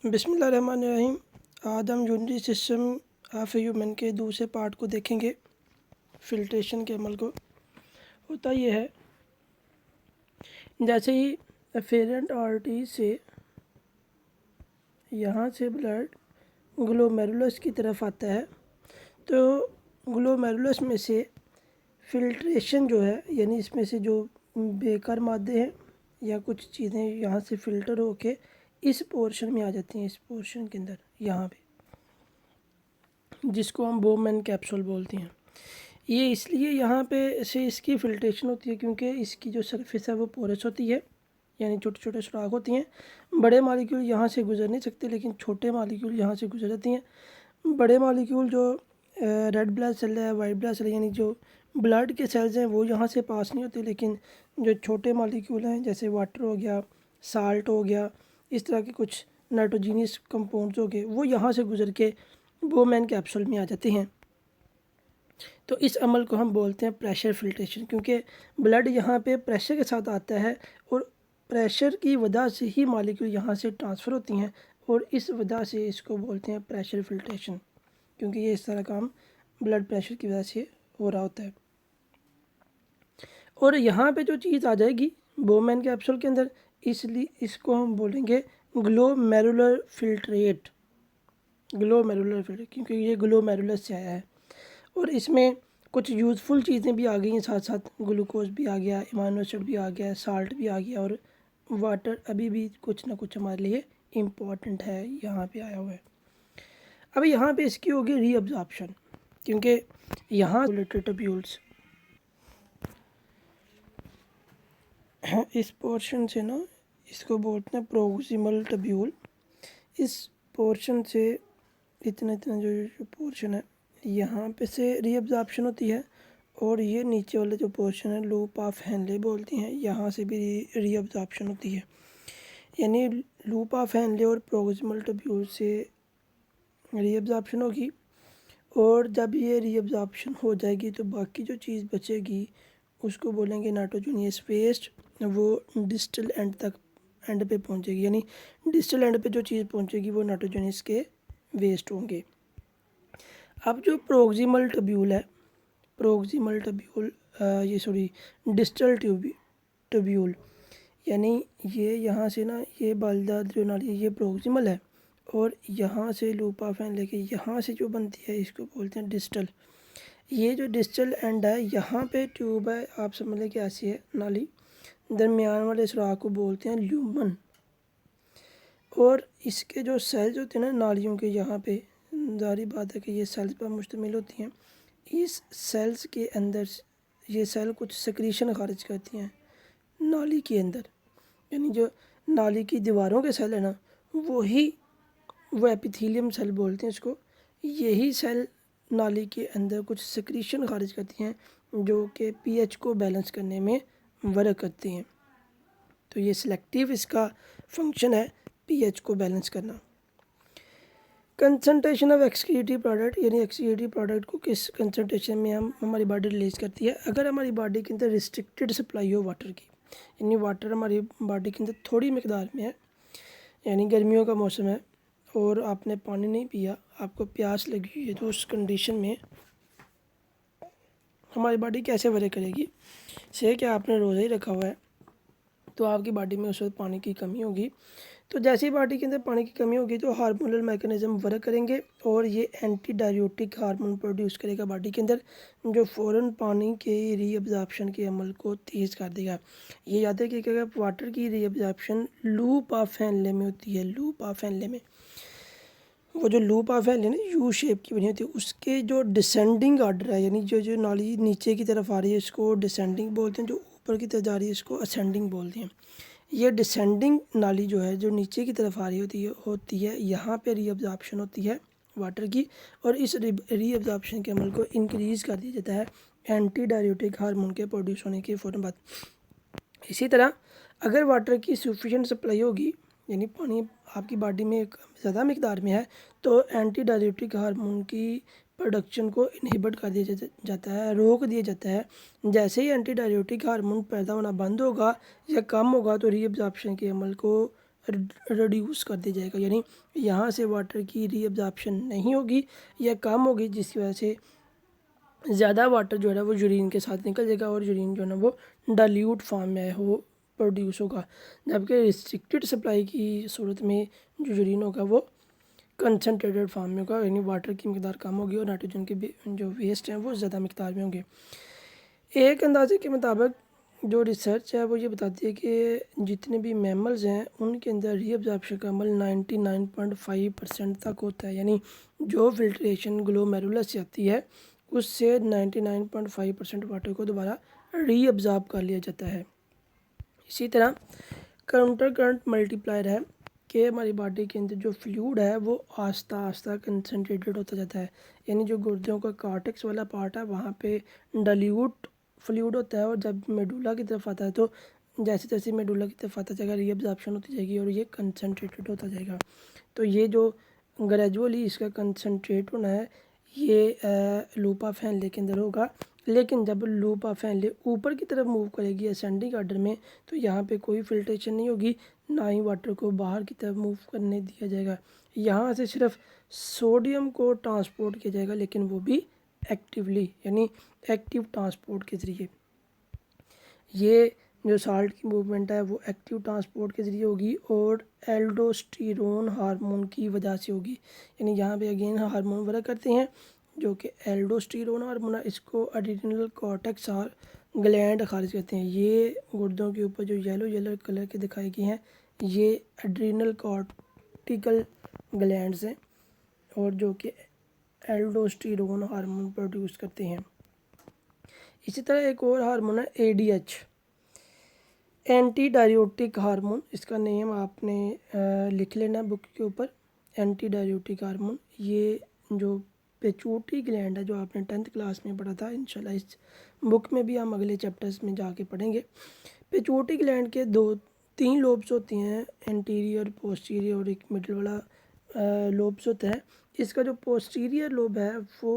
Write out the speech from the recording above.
बिस्मिल्लाहिर्रहमानिर्रहीम। आज हम यूनिटरी सिस्टम ऑफ ह्यूमन के दूसरे पार्ट को देखेंगे, फिल्ट्रेशन के अमल को। होता यह है, जैसे ही एफेरेंट आर्टरी से यहाँ से ब्लड ग्लोमेरुलस की तरफ आता है, तो ग्लोमेरुलस में से फिल्ट्रेशन जो है, यानी इसमें से जो बेकार मादे हैं या कुछ चीज़ें यहाँ से फ़िल्टर होके इस पोर्शन में आ जाती हैं, इस पोर्शन के अंदर यहाँ पे, जिसको हम बोमैन कैप्सूल बोलते हैं। ये इसलिए यहाँ पे से इसकी फ़िल्ट्रेशन होती है क्योंकि इसकी जो सरफेस है वो पोरस होती है, यानी छोटे छोटे सुराख होती हैं। बड़े मालिक्यूल यहाँ से गुजर नहीं सकते, लेकिन छोटे मालिक्यूल यहाँ से गुजर जाती हैं। बड़े मालिक्यूल जो रेड ब्लड सेल है, वाइट ब्लड सेल, यानी जो ब्लड के सेल्स हैं, वो यहाँ से पास नहीं होते, लेकिन जो छोटे मालिक्यूल हैं जैसे वाटर हो गया, साल्ट हो गया, इस तरह के कुछ नाइट्रोजीनियस कंपाउंड्स हो गए, वो यहाँ से गुजर के बोमैन कैप्सूल में आ जाते हैं। तो इस अमल को हम बोलते हैं प्रेशर फिल्ट्रेशन, क्योंकि ब्लड यहाँ पे प्रेशर के साथ आता है और प्रेशर की वजह से ही मालिक्यूल यहाँ से ट्रांसफ़र होती हैं, और इस वजह से इसको बोलते हैं प्रेशर फिल्ट्रेशन, क्योंकि ये इस तरह काम ब्लड प्रेशर की वजह से हो रहा होता है। और यहाँ पे जो चीज़ आ जाएगी बोमैन कैप्सूल के अंदर, इसलिए इसको हम बोलेंगे ग्लोमेरुलर फिल्ट्रेट, ग्लोमेरुलर फिल्ट्रेट, क्योंकि ये ग्लोमेरुलस से आया है। और इसमें कुछ यूज़फुल चीज़ें भी आ गई हैं, साथ साथ ग्लूकोज भी आ गया, अमीनो एसिड भी आ गया, साल्ट भी आ गया, और वाटर अभी भी कुछ ना कुछ हमारे लिए इम्पॉर्टेंट है, यहाँ पे आया हुआ है। अब यहाँ पे इसकी होगी रीअब्जॉर्प्शन, क्योंकि यहाँ ट्यूब्यूल्स इस पोर्शन से ना, इसको बोलते हैं प्रोक्सिमल ट्यूब्यूल। इस पोर्शन से इतना इतना जो पोर्शन है, यहाँ पे से रीअब्जॉर्प्शन होती है, और ये नीचे वाले जो पोर्शन है लूप ऑफ हेनले बोलती हैं, यहाँ से भी रीअब्जॉर्प्शन होती है। यानी लूप ऑफ हेनले और प्रोक्सिमल ट्यूब्यूल से रीअब्जॉर्प्शन होगी, और जब ये रीअब्जॉर्प्शन हो जाएगी तो बाकी जो चीज़ बचेगी उसको बोलेंगे नाइट्रोजनियस वेस्ट। वो डिस्टल एंड तक, एंड पे पहुंचेगी, यानी डिस्टल एंड पे जो चीज़ पहुंचेगी वो नाइट्रोजनियस के वेस्ट होंगे। अब जो प्रोक्सिमल ट्यूब्यूल है, प्रोक्सिमल ट्यूब्यूल डिस्टल ट्यूब्यूल, यानी ये यहाँ से ना, ये बालदार जो नाली है ये प्रोक्सिमल है, और यहाँ से लूप ऑफ एंड लेके यहाँ से जो बनती है इसको बोलते हैं डिस्टल। ये जो डिस्टल एंड है, यहाँ पे ट्यूब है, आप समझ लें कि ऐसी है नाली, दरमियान वाले सुराख को बोलते हैं ल्यूमन। और इसके जो सेल्स होते हैं ना नालियों के, यहाँ पे जारी बात है कि ये सेल्स पर मुश्तमिल होती हैं। इस सेल्स के अंदर ये सेल कुछ सिक्रीशन खारिज करती हैं नाली के अंदर, यानी जो नाली की दीवारों के सेल है ना, वो एपिथेलियम सेल बोलते हैं इसको। यही सेल नाली के अंदर कुछ सिक्रीशन खारिज करती हैं जो कि पीएच को बैलेंस करने में वर्क करती हैं। तो ये सिलेक्टिव इसका फंक्शन है, पीएच को बैलेंस करना। कंसंट्रेशन ऑफ एक्सक्रीटरी प्रोडक्ट, यानी एक्सक्रीटरी प्रोडक्ट को किस कंसंट्रेशन में हमारी बॉडी रिलीज़ करती है। अगर हमारी बॉडी के अंदर रिस्ट्रिक्टेड सप्लाई हो वाटर की, यानी वाटर हमारी बॉडी के अंदर थोड़ी मकदार में है, यानी गर्मियों का मौसम है और आपने पानी नहीं पिया, आपको प्यास लगी हुई है, तो उस कंडीशन में हमारी बॉडी कैसे वर्क करेगी। से कि आपने रोज़ा ही रखा हुआ है, तो आपकी बॉडी में उस वक्त पानी की कमी होगी। तो जैसे ही बॉडी के अंदर पानी की कमी होगी तो हार्मोनल मैकेनिज़्म वर्क करेंगे, और ये एंटी डाययूरेटिक हार्मोन प्रोड्यूस करेगा बॉडी के अंदर, जो फ़ौरन पानी के रीअब्जॉर्प्शन के अमल को तेज़ कर देगा। ये याद है कि वाटर की रीअब्जॉर्प्शन लूप ऑफ हेनले में होती है। लूप ऑफ हेनले में वो जो लूप ऑफ हेनले ना यू शेप की बनी होती है, उसके जो डिसेंडिंग आर्डर है, यानी जो नाली नीचे की तरफ आ रही है इसको डिसेंडिंग बोलते हैं, जो ऊपर की तरफ जा रही है इसको असेंडिंग बोलते हैं। ये डिसेंडिंग नाली जो है, जो नीचे की तरफ आ रही होती है, यहाँ पे रीअब्जॉर्प्शन होती है वाटर की, और इस रीअब्जॉर्प्शन के अमल को इंक्रीज़ कर दिया जाता है एंटी डाययूरेटिक हार्मोन के प्रोड्यूस होने के फ़ौरन बाद। इसी तरह अगर वाटर की सफिशिएंट सप्लाई होगी, यानी पानी आपकी बॉडी में ज़्यादा मकदार में है, तो एंटी डाययूरेटिक हार्मोन की प्रोडक्शन को इनहिबिट कर दिया जाता है, रोक दिया जाता है। जैसे ही एंटी डाययूरेटिक हार्मोन पैदा होना बंद होगा या कम होगा, तो रीअब्जॉर्प्शन के अमल को रिड्यूस कर दिया जाएगा, यानी यहाँ से वाटर की रीअब्जॉर्प्शन नहीं होगी या कम होगी, जिसकी वजह से ज़्यादा वाटर जो है वो यूरिन के साथ निकल जाएगा और यूरिन जो है ना वो डाइल्यूट फॉर्म में हो प्रोड्यूस होगा। जबकि रिस्ट्रिक्टेड सप्लाई की सूरत में जो यूरिन होगा वो कंसनट्रेटेड फॉर्म में होगा, यानी वाटर की मकदार कम होगी और नाइट्रोजन के जो वेस्ट हैं वो ज़्यादा मकदार में होंगे। एक अंदाजे के मुताबिक जो रिसर्च है वो ये बताती है कि जितने भी मैमल्स हैं उनके अंदर रीअब्जॉर्प्शन का अमल 99.5% तक होता है, यानी जो फिल्ट्रेशन ग्लोमेरुलस से आती है उससे 99.5% वाटर को दोबारा रीअब्जॉर्ब कर लिया जाता है। इसी तरह काउंटर करंट मल्टीप्लायर है कि हमारी बॉडी के अंदर जो फ्लूइड है वो आस्ता आस्ता कंसनट्रेटेड होता जाता है, यानी जो गुर्दों का कार्टेक्स वाला पार्ट है वहाँ पे डाइल्यूट फ्लूइड होता है और जब मेडुला की तरफ आता है तो जैसे जैसे मेडुला की तरफ आता जाएगा रीअब्जॉर्प्शन होती जाएगी और ये कंसनट्रेटेड होता जाएगा। तो ये जो ग्रेजुअली इसका कंसनट्रेट होना है ये लूप ऑफ हेनले के अंदर होगा, लेकिन जब लूप ऑफ हेनले ऊपर की तरफ मूव करेगी असेंडिंग ऑर्डर में तो यहाँ पे कोई फिल्ट्रेशन नहीं होगी, ना ही वाटर को बाहर की तरफ मूव करने दिया जाएगा। यहाँ से सिर्फ सोडियम को ट्रांसपोर्ट किया जाएगा, लेकिन वो भी एक्टिवली, यानी एक्टिव ट्रांसपोर्ट के ज़रिए। ये जो साल्ट की मूवमेंट है वो एक्टिव ट्रांसपोर्ट के ज़रिए होगी और एल्डोस्टेरोन हार्मोन की वजह से होगी, यानी यहाँ पे अगेन हार्मोन वर्क करते हैं जो कि एल्डोस्टेरोन हार्मोन है, इसको एड्रिनल कॉर्टेक्स और ग्लैंड खारिज करते हैं। ये गुर्दों के ऊपर जो येलो येलो कलर के दिखाई गए हैं ये एड्रिनल कॉर्टिकल ग्लैंड्स हैं और जो कि एल्डोस्टेरोन हार्मोन प्रोड्यूस करते हैं। इसी तरह एक और हार्मोन है ADH, एंटी डायरियोटिक हार्मोन। इसका नेम आपने लिख लेना बुक के ऊपर, एंटी डायरियोटिक हार्मोन। ये जो पिट्यूटरी ग्लैंड है जो आपने 10th क्लास में पढ़ा था, इंशाल्लाह इस बुक में भी हम अगले चैप्टर्स में जाके पढ़ेंगे। पिट्यूटरी ग्लैंड के 2-3 लोब्स होती हैं, एंटीरियर, पोस्टीरियर और एक मिडल वाला लोब्स होता है। इसका जो पोस्टीरियर लोब है वो